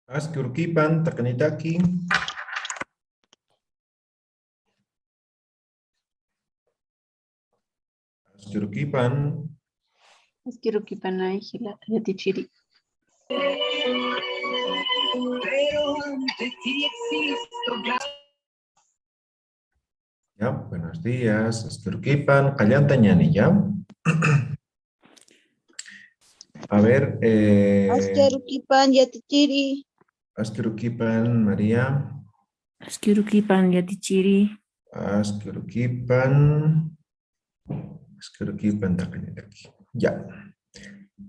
Askurkipan, takanitaki. Askurkipan. Asquiruquipan hila yatichiri. Pero ante ti existo. Ya, buenos días. Askurkipan, Kallantañani, ¿ya? A ver, Askerukipan yatichiri. Askurkipan, María. Asquiruquipan yatichiri. Askurkipan. Askurkipan, takanitaki. Ya.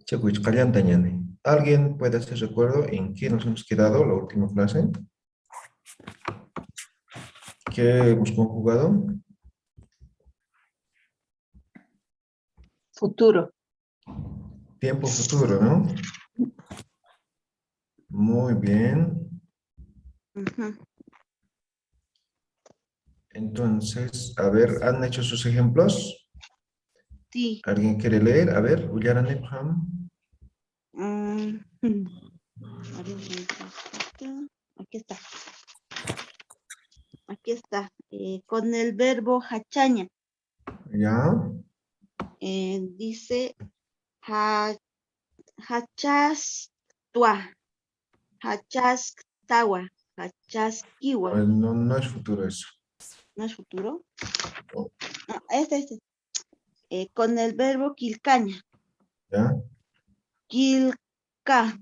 Checuich, Kallantañani. ¿Alguien puede hacer recuerdo en qué nos hemos quedado la última clase? ¿Qué hemos conjugado? Futuro. Tiempo futuro, ¿no? Muy bien. Entonces, a ver, ¿han hecho sus ejemplos? Sí. ¿Alguien quiere leer? A ver, Ullaran Epham. A ver, aquí está. Aquí está. Con el verbo hachaña. ¿Ya? Dice hachastua, hachastawa, hachaskiwa. No, no es futuro eso. ¿No es futuro? No. No, este. Con el verbo quilcaña. ¿Ya? Quilca,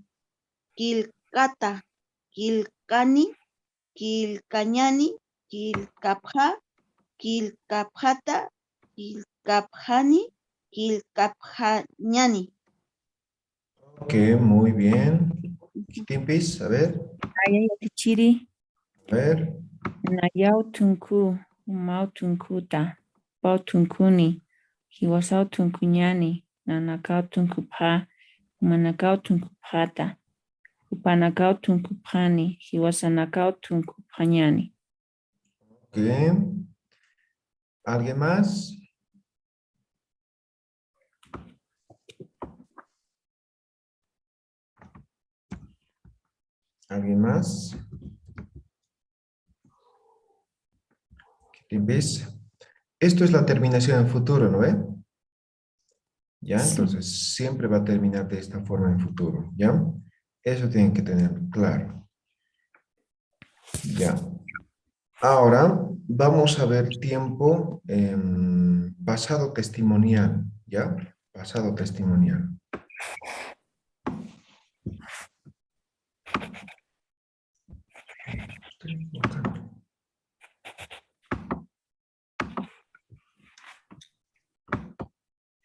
quilcata, quilcani, quilcañani, quilcapja, quilcapjata, quilcapjani, quilcapjañani. Ok, muy bien. Timpis, a ver. Aya yatichiri. A ver. Nayau tunku. Umau tunkuta. Pau tunkuni. Hiwasau tunkunyani. Nanakau tunkupa. Umanakau tunkupata. Upanakau tunkupani. Hiwasanakau tunkupanyani. Ok. ¿Alguien más? ¿Alguien más? Timpis. Esto es la terminación en futuro, ¿no ve? ¿Ya? Sí. Entonces, siempre va a terminar de esta forma en futuro, ¿ya? Eso tienen que tener claro. Ya. Ahora, vamos a ver tiempo pasado testimonial, ¿ya? Pasado testimonial. Estoy equivocando.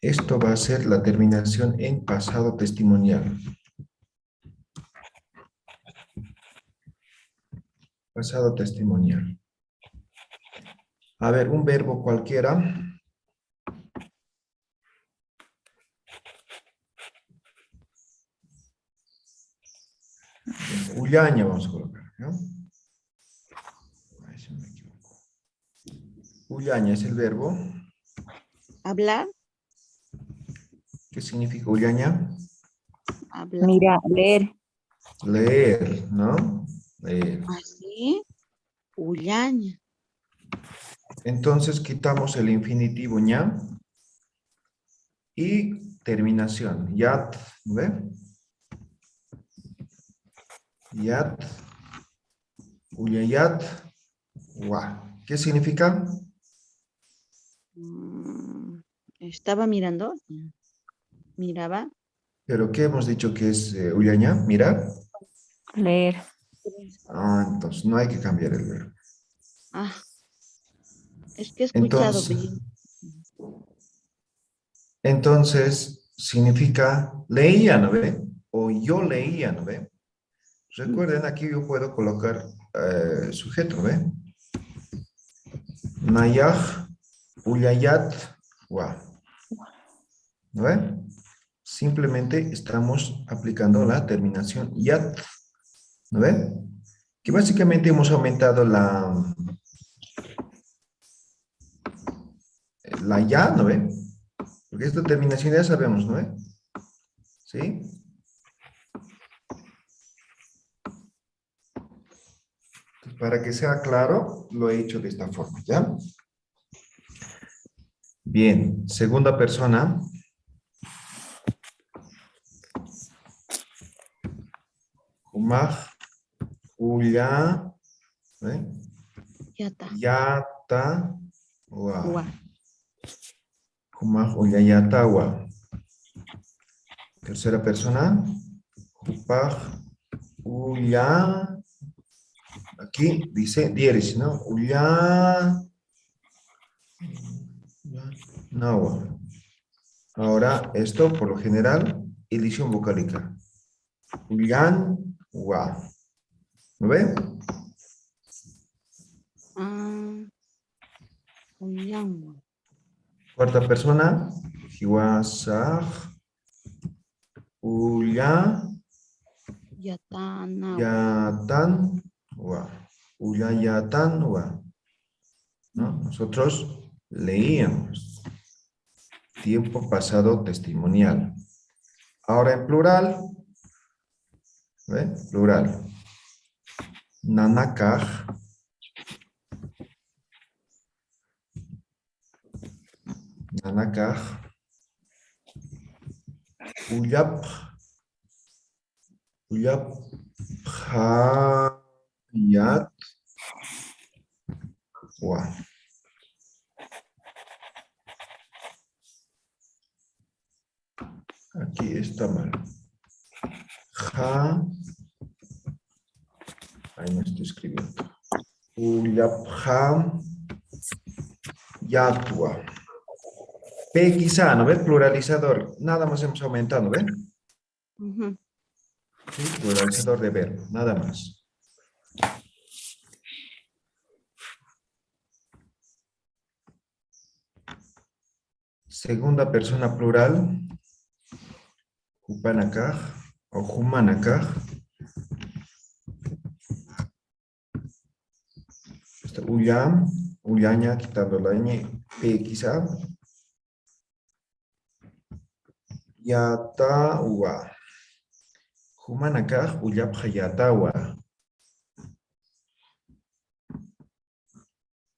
Esto va a ser la terminación en pasado testimonial. Pasado testimonial. A ver, un verbo cualquiera. Ullaña vamos a colocar, ¿ya? Ay, se me equivocó. Ullaña es el verbo. ¿Hablar? ¿Qué significa ullaña? Hablar. Mira, leer. Leer, ¿no? Leer. Así. Ullaña. Entonces quitamos el infinitivo ña y terminación. Yat, ¿ve? Yat, uyayat, wa. ¿Qué significa? Estaba mirando. Miraba. ¿Pero qué hemos dicho que es ullaña? Mirar. Leer. Ah, entonces no hay que cambiar el verbo. Ah, es que he escuchado. Entonces significa leía, ¿no ve? O yo leía, ¿no ve? Recuerden, aquí yo puedo colocar sujeto, ¿ve? Nayaj, uyayat, wa. ¿No ve? Simplemente estamos aplicando la terminación yat. ¿No ve? Que básicamente hemos aumentado la ya, ¿no ve? Porque esta terminación ya sabemos, ¿no ve? ¿Sí? Para que sea claro, lo he hecho de esta forma, ¿ya? Bien, segunda persona. Humaj, uya, ¿eh? Yata. Yata, wa. Wa. Humaj, uya, yata, wa. Tercera persona. Hupaj, uya. Aquí dice diéresis, ¿no? Uya. Nawa. Ahora, esto por lo general, elisión vocálica. Uyan, wa. ¿Lo ven? Uyangwa. Cuarta persona. Hiwasaj, uya, Yatana. yatan, wa. Uya, yatan, wa. ¿No? Nosotros leíamos. Tiempo pasado testimonial. Ahora en plural. ¿Ven? Plural. Nanakaj. Nanakaj. Uyap. Uyap. Hayat. Wa. Aquí está mal. Ja. Ahí no estoy escribiendo. Uyapjam. Yatua. P quizá, ¿no ves? Pluralizador. Nada más hemos aumentado, ¿ven? Ujú. Sí, pluralizador de verbo, nada más. Segunda persona plural. Hupanakaj o Humanakaj. Está Uyam, Uyaña, quitando la ñ, P quizá. Yatawa. Humanakaj, Uyapja Yatawa.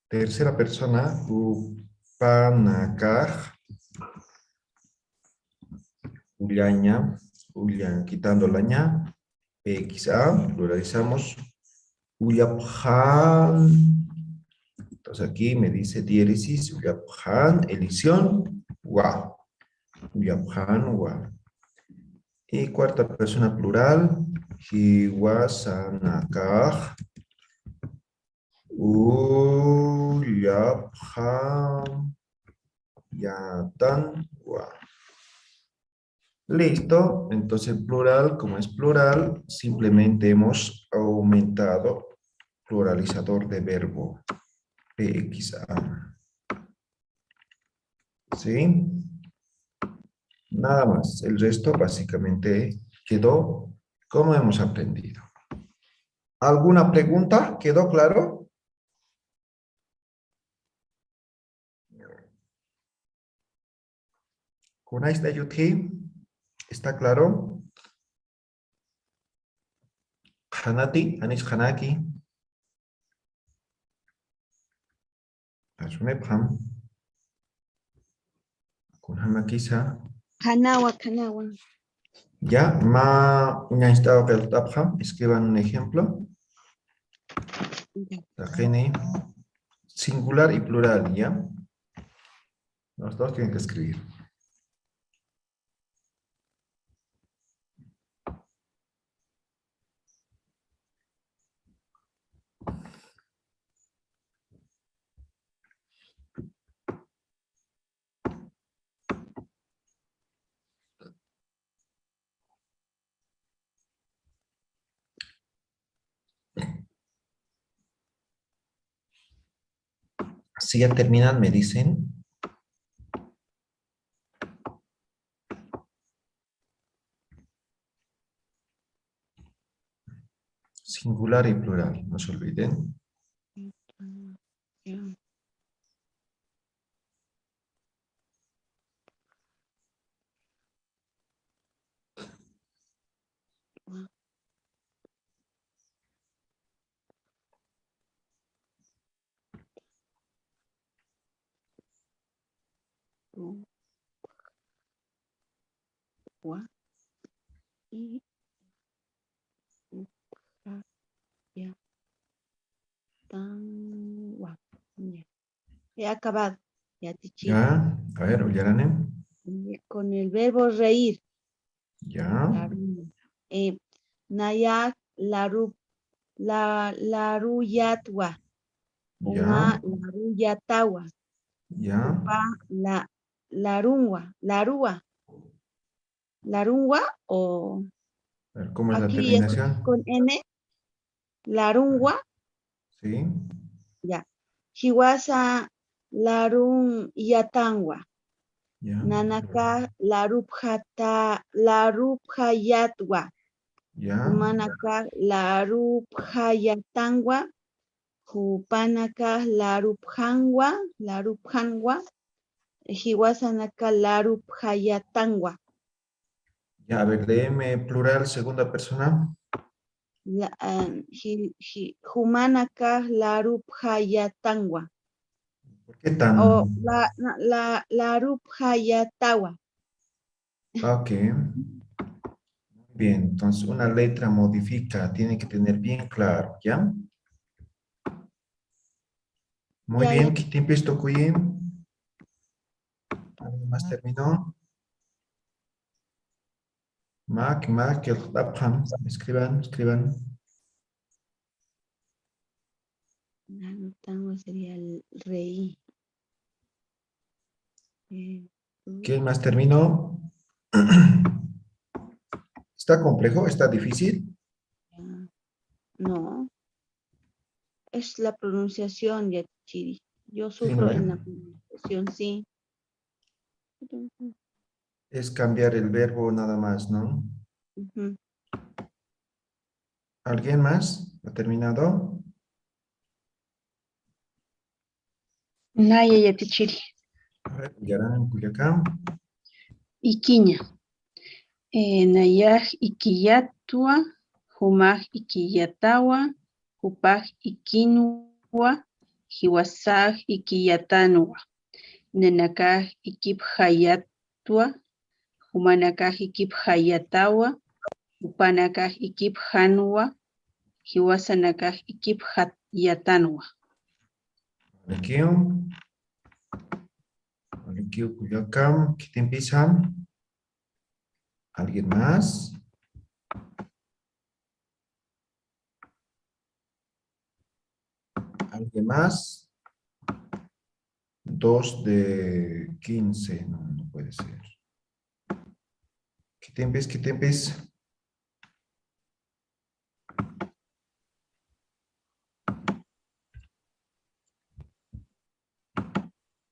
Tercera persona, Upanakaj. Ullaña, quitando la ñ, P quizá, pluralizamos. Uyapjan. Entonces aquí me dice diéresis, Uyapjan, elisión, wa. Uyapjan, wa. Y cuarta persona plural, Hiwasanakaj. Uyapjan, yatan, wa. Listo, entonces plural, como es plural, simplemente hemos aumentado pluralizador de verbo. PXA. ¿Sí? Nada más. El resto básicamente quedó como hemos aprendido. ¿Alguna pregunta? ¿Quedó claro? ¿Conais de Yuti? ¿Está claro? Hanati, Anis Hanaki. Asunepam. Con Hamakisa. Kanawa, Kanawa. Ya, ma una estado del Tapham. Escriban un ejemplo. Ya. Tajene. Singular y plural, ¿ya? Los dos tienen que escribir. Si ya terminan, me dicen. Singular y plural, no se olviden. Ya. Wa. Y. Ya. Tan. Wa. Ya. He acabado. Ya, Tichiri. Ya, a ver, Ullaranem. Con el verbo reír. Ya, Nayak laruyatwa. Uma ya, laruyatawa. ya. Upa larungwa. Larungwa o A ver, ¿cómo es la aquí es terminación? con N. Larungwa. Sí, Ya. Hiwasa larun yatangwa. ya. Nanaka larubhayatwa. Ya, Humanaka larubhayatangwa. Hupanaka larubhangwa. Hiwasanaka larubhayatangwa. ya, a ver, léeme plural, segunda persona. Humanaka larubhayatangwa. ¿Por qué tan? O larubhayatawa. Ok. Bien, entonces una letra modifica, tiene que tener bien claro, ¿ya? Muy Ya, ya. bien, ¿qué empieza Kuyim? ¿Alguien más terminó? Mac, el Lapham. Escriban. Larubhangwa sería el rey. ¿Quién más terminó? ¿Está complejo? ¿Está difícil? No, es la pronunciación, Yachiri. Yo Sí, ¿no sufro ve? en la pronunciación, sí. Es cambiar el verbo nada más, ¿no? Ujú. ¿Alguien más? ¿Ha terminado? Naya Yatichiri. A ver, Yarán en Culiacán. Iquiña. Nayaj Iquiyatua. Humaj Iquiyatawa. Hupaj Iquinua. Hiwasaj Iquiyatanua. Nenakaj Ikiphayatua. Humanakaj Ikiphayatawa. Upanakaj Ikiphanua. Hiwasanakaj Ikiphayatanua. Aquí, Culiacán. ¿Qué empieza? ¿Alguien más? ¿Alguien más? 2 de 15. No puede ser. ¿Qué tempes?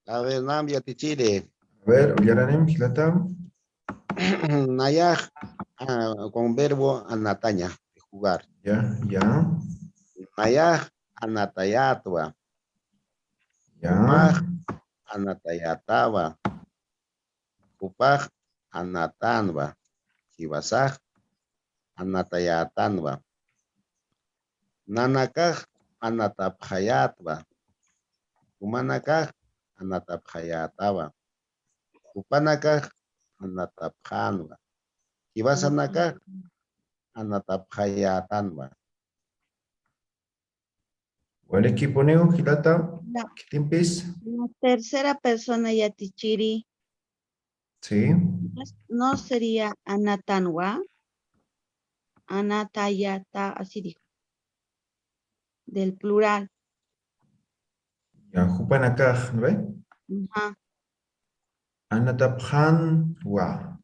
A ver, Nambia Tichire. A ver, Yaranem, Gilatam. Nayaj con verbo anataña, jugar. Ya. Nayaj anatayatwa. Ya. Upaj anatayatawa. Upaj anatanwa. Kibasaj anatayatanwa. Nanakaj anatapjayatwa. Umanakaj anatapjayatawa. Upanakaj anatapjanwa. Kibasanakaj anatapjayatanwa. ¿Cuál equipo neo, Gilatam? La, ¿Qué tempes? la tercera persona, Yatichiri, Sí. no sería anatanwa, anatayata, así dijo, del plural. Ya, Jupanakaj, ¿no ve? Ajá. Anataphan, wa.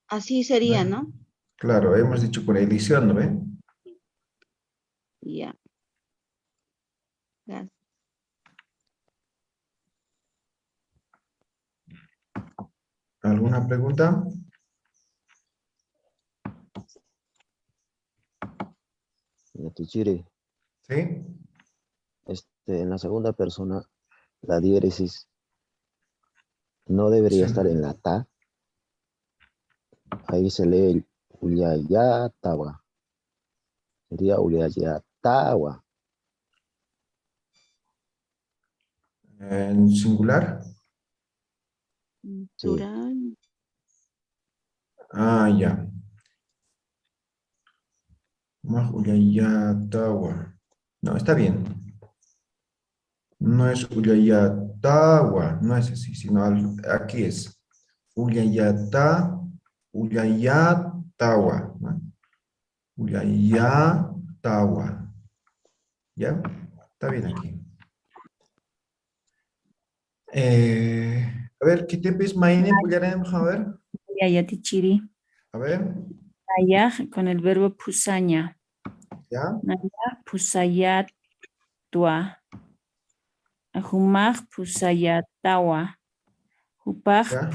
Así sería, ¿no? Claro, hemos dicho por edición, ¿no ve? Ya. Gracias. ¿Alguna pregunta? Tichire, Sí. en la segunda persona, la diéresis no debería Sí. estar en la ta. Ahí se lee el Uliayatawa. Sería Uliayatawa. En singular. Sí. Plural. Ah, ya. Uyayatawa. No, está bien. No es Uyayatawa, no es así, sino aquí es Uyayatawa, ¿no? Uyayatawa. ¿Ya? Está bien aquí. A ver, ¿qué te ves, Maine? A ver, Yayati chiri. a ver, Naya con el verbo pusaña. ¿ya? Naya pusayatua. Humaj pusayatawa. Hupaj ¿Ya?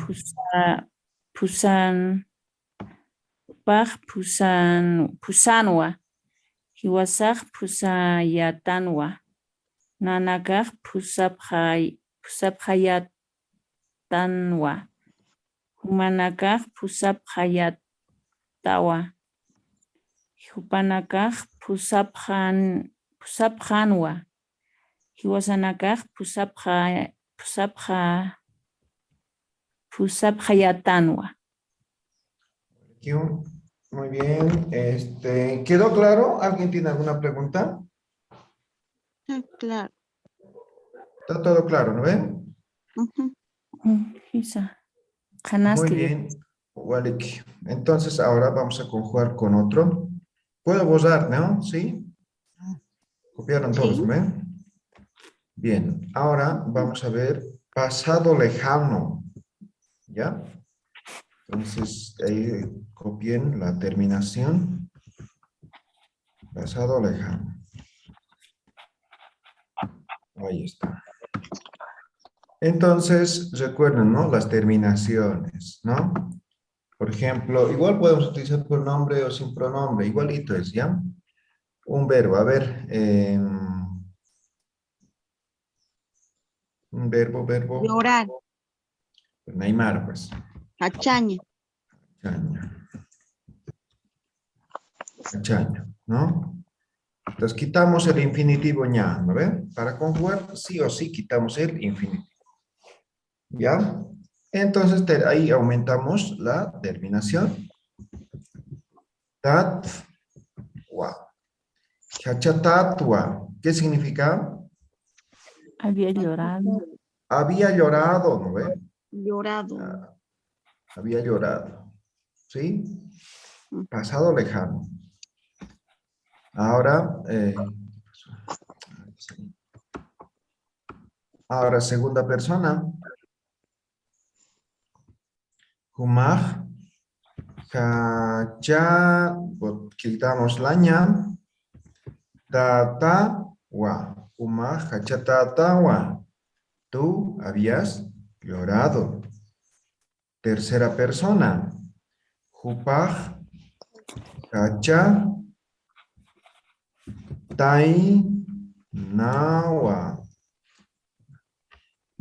pusanwa. Hiwasaj pusayatanwa. Nanakaj pusaphayatanwa. Humanakaj pusaphayatawa. Hupanakaj pusaphanwa. Hiwasanakaj pusaphayatanwa. Aquí, muy bien. ¿Quedó claro? ¿Alguien tiene alguna pregunta? Claro. Está todo claro, ¿no ven? Ujú. Hisa. Muy bien, Walik. Entonces ahora vamos a conjugar con otro. Puedo borrar, ¿no? ¿Sí? Copiaron todos, Sí. ¿no ven? Bien, ahora vamos a ver pasado lejano. ¿Ya? Entonces ahí copien la terminación. Pasado lejano. Ahí está. Entonces, recuerden, ¿no? Las terminaciones, ¿no? Por ejemplo, igual podemos utilizar pronombre o sin pronombre, igualito es, ¿ya? Un verbo, a ver, un verbo, Llorar. Neymar, pues, Hachaña. chaña, ¿no? Entonces quitamos el infinitivo ña, ¿no ven? Para conjugar, sí o sí quitamos el infinitivo, ¿ya? Entonces ahí aumentamos la terminación. Tatwa. Chachatatua. ¿Qué significa? Había llorado. Había llorado, ¿no ve? Llorado. Había llorado. ¿Sí? Pasado lejano. Ahora segunda persona. Humaj. Hacha. Quitamos la ña. Tatawa. Humaj. Hachatatawa. Tú habías llorado. Tercera persona. Hupaj. Hacha. Tainawa.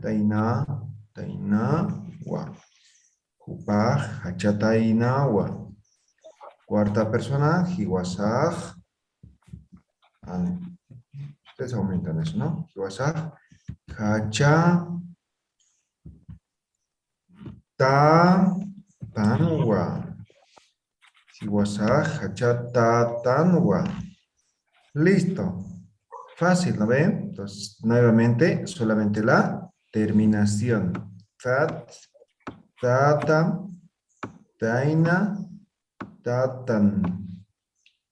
Tainawa. Hupaj. Hacha tainawa. Cuarta persona. Hiwasaj. Ustedes aumentan eso, ¿no? Hiwasaj. Hacha. Tanwa. Hiwasaj. Hacha tanwa. Listo. Fácil, ¿no ven? Entonces, nuevamente, solamente la terminación. Tata, taina, tatan.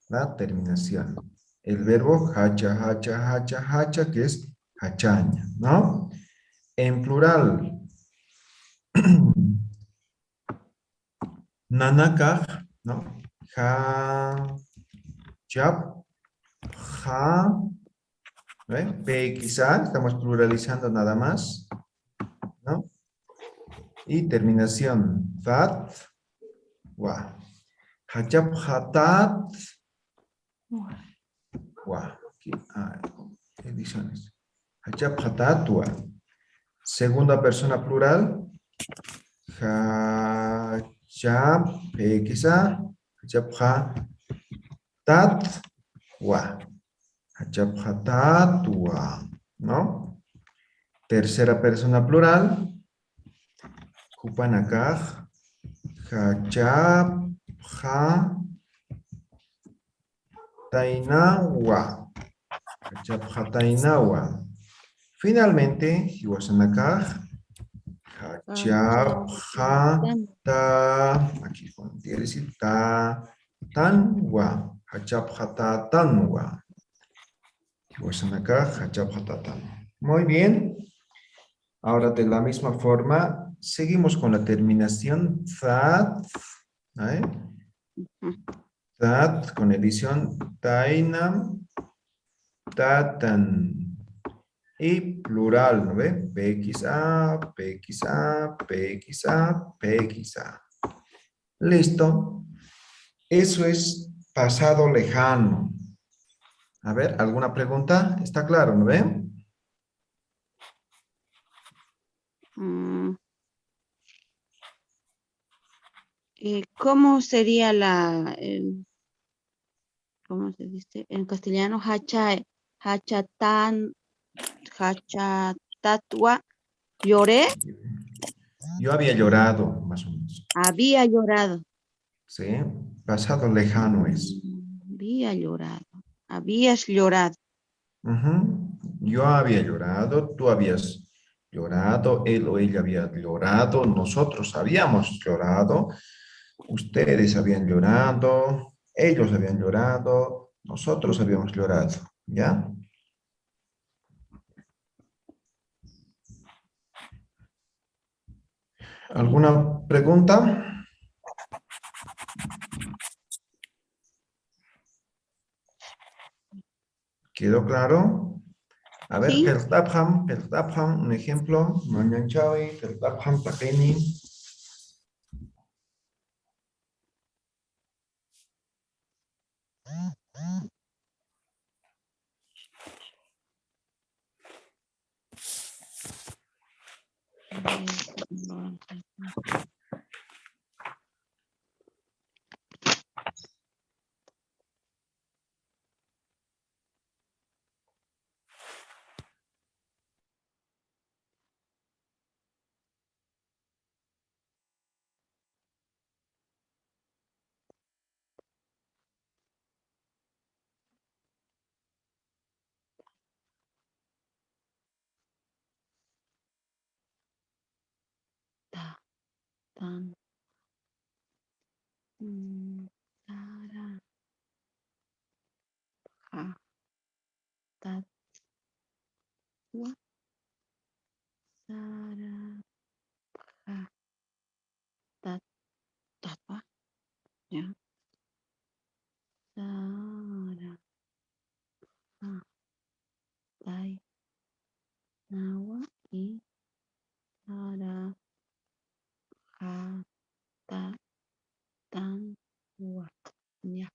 La terminación. El verbo hacha, que es hachaña, ¿no? En plural. Nanaka, ¿no? Chap, ¿ven? P quizá, estamos pluralizando nada más, ¿no? Y terminación, fat, wa. Hachap, hatat, wa. Aquí, ediciones. Hachap, hatat, wa. Segunda persona plural, hachap, P quizá, hachap, hatat, wa. Hachapjatatua, ¿no? Tercera persona plural. Kupanakaj, Hachapja, Tainawa. Hachapja, Tainawa. Finalmente, Hiwasanakaj, Hachapja, aquí quiere decir Tanwa. Hachapja, Tanwa. Hiwasanakaj, Hachapja, Tanwa. Muy bien. Ahora de la misma forma, seguimos con la terminación that, ¿eh? That con edición tainam, tatan. Y plural, ¿no ve? PXA, PXA, PXA, PXA. Listo. Eso es pasado lejano. A ver, ¿alguna pregunta? ¿Está claro, no ve? ¿Cómo sería cómo se dice? En castellano, hachatatua, lloré, Yo había llorado, más o menos. había llorado. ¿Sí? Pasado lejano es. Había llorado, habías llorado. Ujú. Yo había llorado, tú habías llorado, él o ella había llorado, nosotros habíamos llorado, ustedes habían llorado, ellos habían llorado, nosotros habíamos llorado, ¿ya? ¿Alguna pregunta? ¿Quedó claro? A ver, Sí. Pertapham, un ejemplo. Manyanchawi, Pertapham, Takeni. Tan, tara, ja, tat, wa, sara, ja, tat, tatwa, ya. Sara, ja, tai, nawa, y sara, ja, ta, tan, wa. Ya.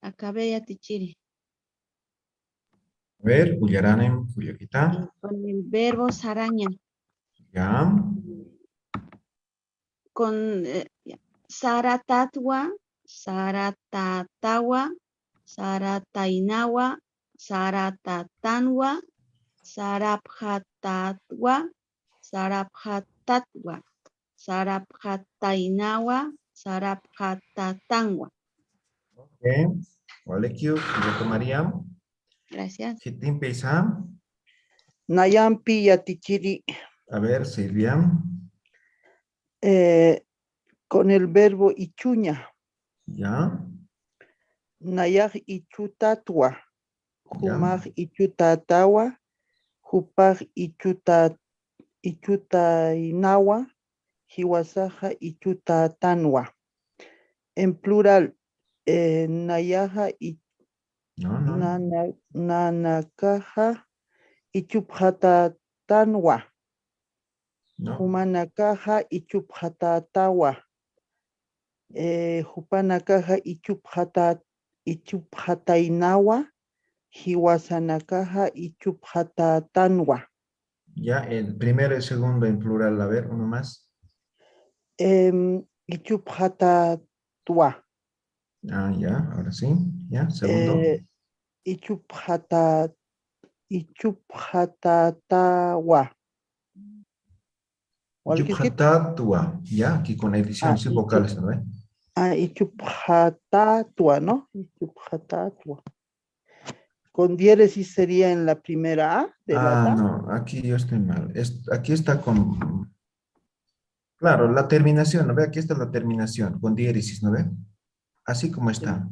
Acabé ya, Tichiri. A ver, Uyaranem, Kuyakita. Con el verbo saraña. Ya. Con ya. Saratatwa, saratatawa, saratainawa, saratatanwa, sarabhatatwa, sarabhatatwa, sarabhatainawa, sarabhatatanwa. Ok. Walekyu, Kuyako Mariam. Gracias. Hitim Pesam. Nayampi yatichiri, A ver, Silvia. con el verbo ichuña. Ya. Nayaj ichutatwa. Ya. Humaj ichutatawa. Hupaj ichutainawa. Hiwasaja ichutatanwa. En plural, nayaja No, no. nanakaja ichupjatatanwa. No. Humanakaja ichupjatatawa. Hupanakaja ichupjatainawa. Hiwasanakaja ichupjatatanwa. Ya, el primero y el segundo en plural. A ver, uno más. Ichupjatatwa. Ah, ya, ahora sí. Ya, segundo. Ichupjatatawa. Yupjatatua. Ya, aquí con edición sin vocales, ¿no ve? Ichupjatatua, ¿no? Ichupjatatua. Con diéresis sería en la primera A de la ta. No, aquí yo estoy mal. Aquí está con... Claro, la terminación, ¿no ve? Aquí está la terminación, con diéresis, ¿no ve? Así como está.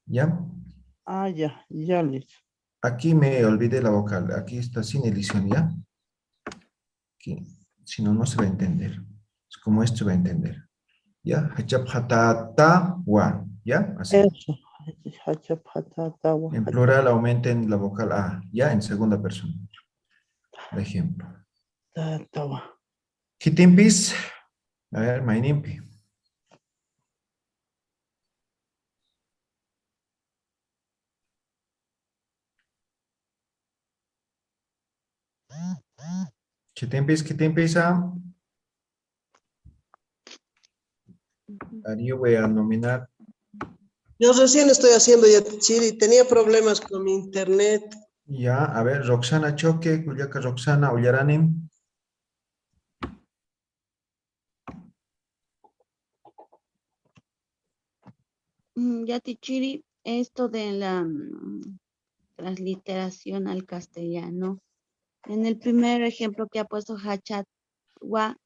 ¿Ya? Ya listo. Aquí me olvidé la vocal. Aquí está sin edición, ¿ya? Aquí. Si no, no se va a entender. Es como esto se va a entender. ¿Ya? Hachaphatatawa. ¿Ya? Así. Eso. Hachapjatatawa. En plural aumenten la vocal A. ¿Ya? En segunda persona. Por ejemplo. Hachapjatatawa. Kitimpis. A ver, mainimpi. Kitimpis. Yo voy a nominar. Yo recién estoy haciendo ya Chiri, tenía problemas con mi internet. Ya, a ver, Roxana Choque, Cuyaca Roxana, Ullaranim. Ya Tichiri, esto de la transliteración al castellano. En el primer ejemplo que ha puesto Hachatwa,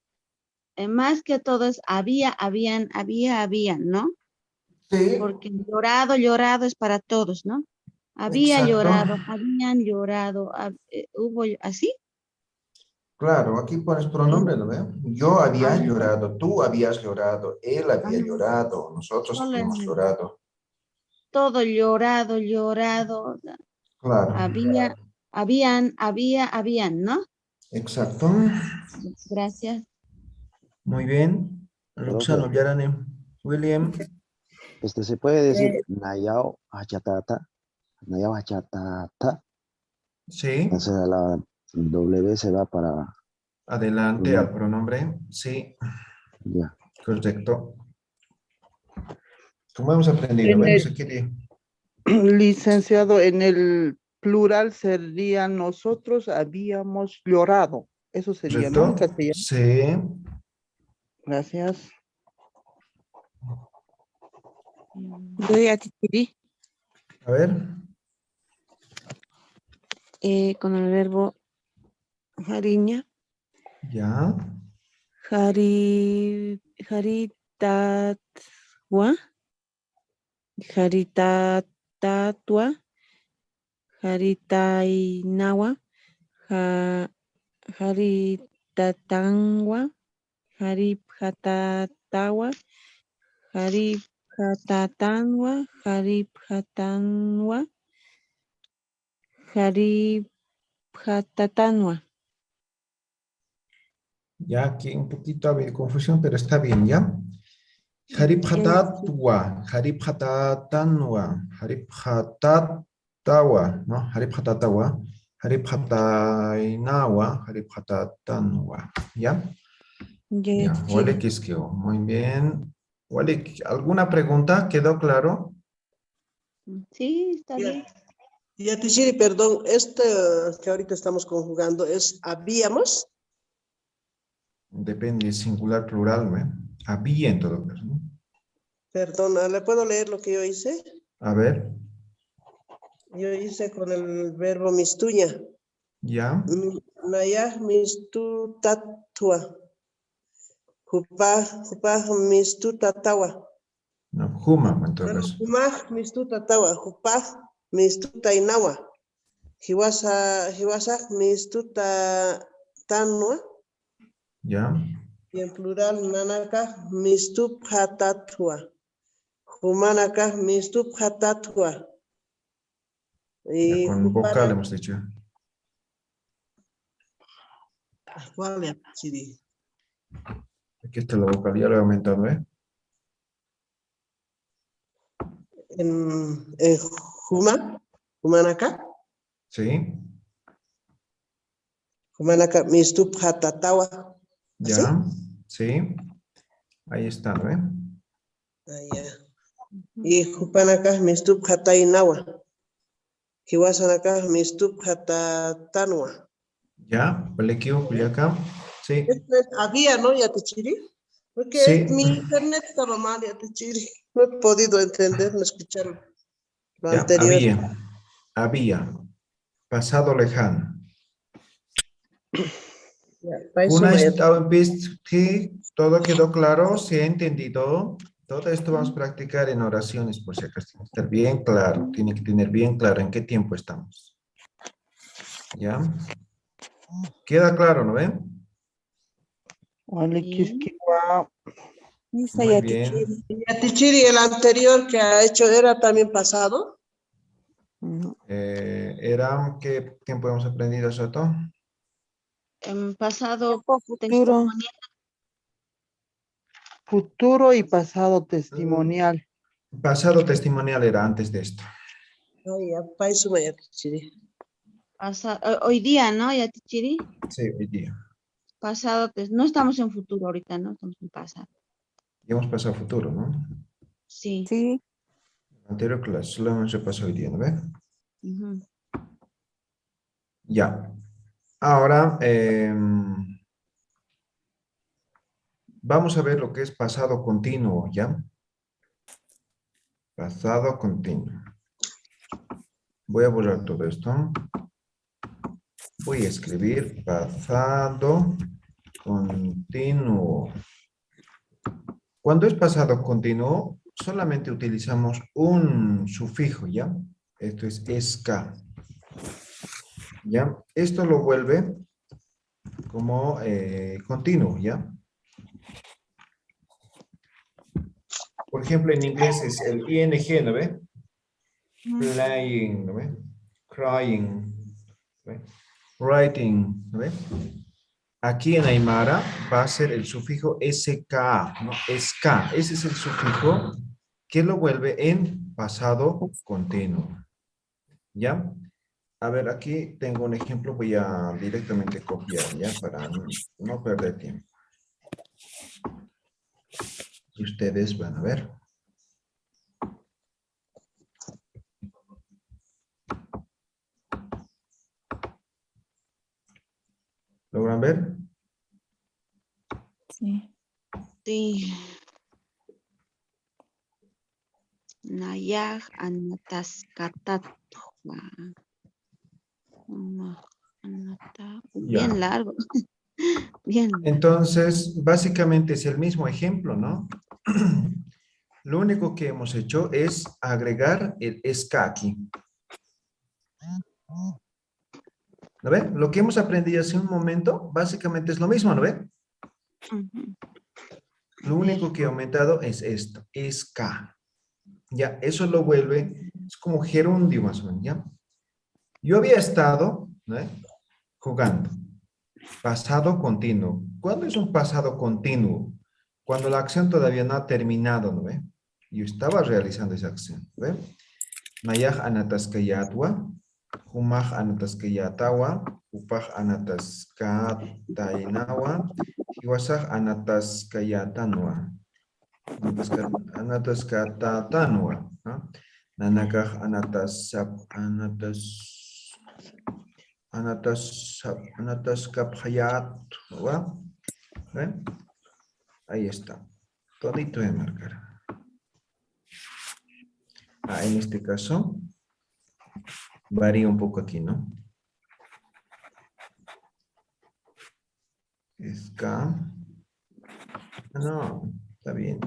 más que todo es habían, ¿no? Sí. Porque llorado es para todos, ¿no? Había Exacto. llorado, habían llorado, hubo así. Claro, aquí pones pronombre, ¿no ve? Yo había Ah. llorado, tú habías llorado, él había Ah. llorado, nosotros Solo habíamos en- llorado. Todo llorado. Claro, Habían, ¿no? exacto. Gracias. Muy bien. Roxana Profe, Ullaranim. William. se puede decir Nayao Hachatata. Nayao Hachatata. Sí. O sea, la W se va para... Adelante al pronombre. Sí, Ya. correcto. Como hemos aprendido, En bueno, el- se quiere. Licenciado, en el plural sería nosotros habíamos llorado. Eso sería, ¿no? En ¿Correcto? castellano. Sí. Gracias. Yo ya te escribí, A ver. con el verbo jariña, Ya. jaritatwa, jaritainawa, jaritatangwa, jaripjatatawa, jaripjatatanwa, jaripjatatanwa. Ya aquí un poquito había confusión, pero está bien, ¿ya? Haribhatatua, haribhatatanwa, haribhatatawa, ¿no? Haribhatatawa, haribhatainawa, haribhatatanwa, ¿ya? Ya, Wale Quisqueo, muy bien. Wale, ¿alguna pregunta? ¿Quedó claro? Sí, está bien. Ya Tichiri, perdón, que ahorita estamos conjugando es habíamos. Depende, singular, plural, ¿no? Había en todo caso, ¿no? Perdona, ¿le puedo leer lo que yo hice? A ver, Yo hice con el verbo mistuña. ya. Naya mistu tatua. Jupa mistu tatawa. No, Juma, en todo caso. Jumaj mistu tatawa. Jupa mistu tainawa. Hiwasa mistu tanwa. Ya. Y en plural, nanaka mistu patatua. Humanaka mistu patatua. Ya, Y con vocal hemos dicho. ¿Cuál es? Sí. Aquí está la vocal, ya lo he aumentado, ¿eh? En Humanaka. Sí. Humanaka mistu patatawa. Ya. Sí. Ahí está, ¿no? Ya. Y Hupanaka mistu patainawa. Kiwasanaka mistu patatanwa. Ya. Palequio, Culiaca. Sí, Esto es había, ¿no, Yatichiri? Porque sí. mi internet estaba mal, Yatichiri. No he podido entender, no escucharon lo Ya, anterior. había, pasado lejano. Ya, país Una Sumer. vez que todo quedó claro, se ha entendido. Todo esto vamos a practicar en oraciones, por si acaso. Tiene que estar bien claro, tiene que tener bien claro en qué tiempo estamos. ¿Ya? ¿Queda claro, no ven? Ole, Sí. quisquiwa. Misa Muy Yatichiri. bien. Yatichiri, el anterior que ha hecho era también pasado. No. ¿Qué tiempo hemos aprendido, Soto? En pasado Tiempo futuro. testimonial. Futuro y pasado testimonial. Pasado testimonial era antes de esto. Ay, ya, país Sumer, Yatichiri. Hoy día, ¿no, Yatichiri? Sí, hoy día. Pasado, no estamos en futuro ahorita, ¿no? Estamos en pasado. Ya hemos pasado a futuro, ¿no? Sí. Sí. Anterior clase, solo hemos repasado hoy día, ¿no ve? Ujú. Ya. Ahora, vamos a ver lo que es pasado continuo, ¿ya? Pasado continuo. Voy a borrar todo esto. Voy a escribir pasado continuo. Cuando es pasado continuo, solamente utilizamos un sufijo, ¿ya? Esto es esca. ¿Ya? Esto lo vuelve como continuo, ¿ya? Por ejemplo, en inglés es el ing, ¿no ve? Playing, ¿no ve? Crying, ¿no ve? Writing, ¿no ve? Aquí en Aymara va a ser el sufijo sk, ¿no? Sk, ese es el sufijo que lo vuelve en pasado continuo. ¿Ya? A ver, aquí tengo un ejemplo, voy a directamente copiar, ¿ya? Para no perder tiempo. Y ustedes van a ver. ¿Logran ver? Sí. Sí. Nayaj anataskatatwa. Bien Ya. largo. Bien. Entonces, básicamente es el mismo ejemplo, ¿no? Lo único que hemos hecho es agregar el ska aquí. ¿No ven? Lo que hemos aprendido hace un momento, básicamente es lo mismo, ¿no ven? Ujú. Lo único que he aumentado es esto, ska. Ya, eso lo vuelve, es como gerundio más o menos, ¿ya? Yo había estado, ¿no? Jugando. Pasado continuo. ¿Cuándo es un pasado continuo? Cuando la acción todavía no ha terminado, ¿no ve? Yo estaba realizando esa acción, ¿no ve? Mayaj anataskayatwa, humaj anataskayatawa, upaj anataskatainawa, hiwasaj anataskayatanwa, anataskatatanwa, ¿no? Nanakaj anataskapjayatwa, ¿ven? Ahí está. Todito de marcar. En este caso, varía un poco aquí, ¿no? Es K. No, está bien.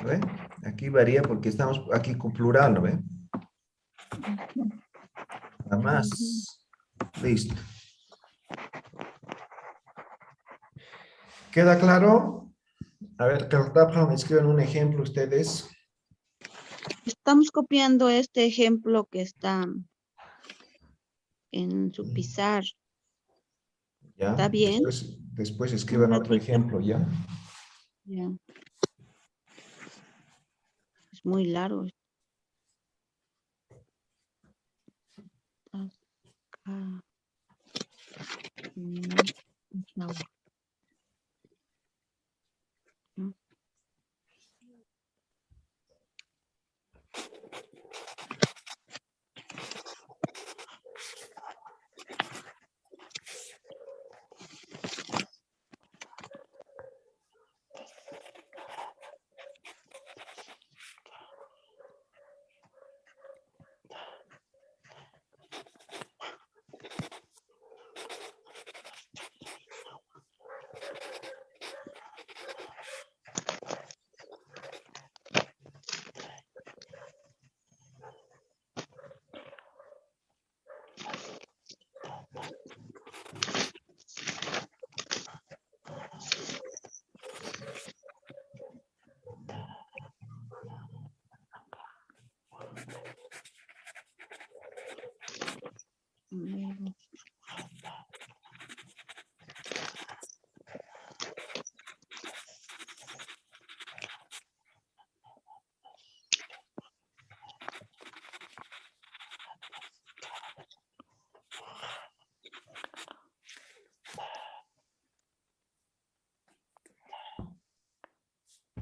¿Lo ve? Aquí varía porque estamos aquí con plural, ¿no ve? Nada más. Listo. ¿Queda claro? A ver, me escriban un ejemplo ustedes. Estamos copiando este ejemplo que está en su pizarra. ¿Ya? ¿Está bien? Después escriban otro ejemplo, ¿ya? Ya. Es muy largo. Acá. No. No.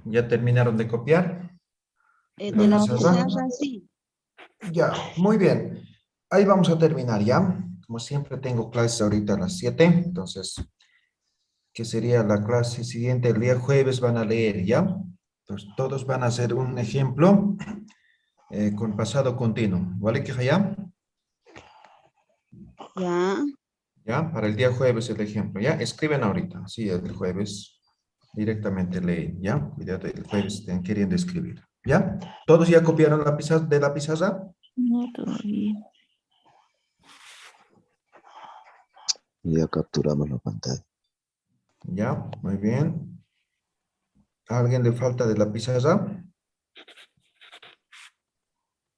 ¿Ya terminaron de copiar? De la pizarra. pizarra, sí. Ya, muy bien. Ahí vamos a terminar, ¿ya? Como siempre tengo clases ahorita a las 7, entonces, ¿qué sería la clase siguiente? El día jueves van a leer, ¿ya? Entonces, todos van a hacer un ejemplo con pasado continuo, ¿vale? ¿Que ya? Ya. ¿Ya? Para el día jueves el ejemplo, ¿ya? Escriben ahorita, sí, el jueves directamente leen, ¿ya? Cuidado, el jueves estén queriendo escribir, ¿ya? ¿Todos ya copiaron la pizarra, de la pizarra? No, todavía. Ya capturamos la pantalla. Ya, muy bien. ¿A alguien le falta de la pizarra?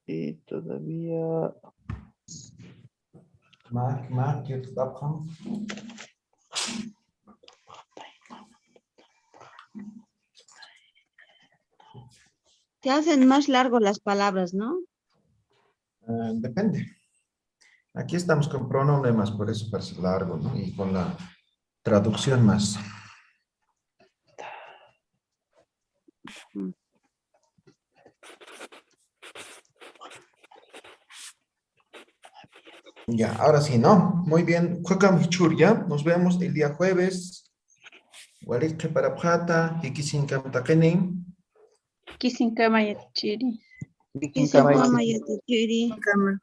Y todavía Mark, ¿qué está pasando? Se hacen más largo las palabras, ¿no? Depende. Aquí estamos con pronombre más, por eso parece largo, ¿no? Y con la traducción más. Mm. Ya, ahora sí, ¿no? Muy bien. Juega Michur, ¿ya? Nos vemos el día jueves. Walik para Pata, Hikisin Kamtakeni. Kisinkama yachiri. Kisinkama yatachiri. Cama.